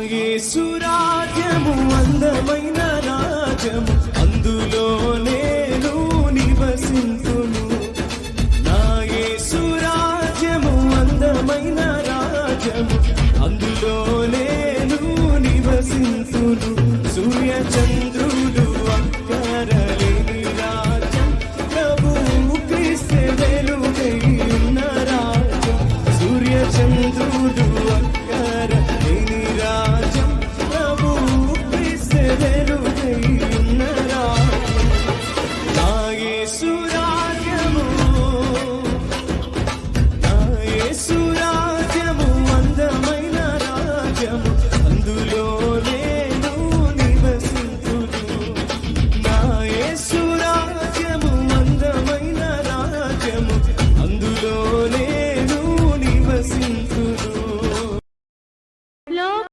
యేసు రాజ్యము అందమైన రాజ్యము, అందులో నేను నివసింతును. నా యేసు రాజ్యము అందమైన రాజ్యము, అందులో నేను నివసింతును. సూర్య చంద్ర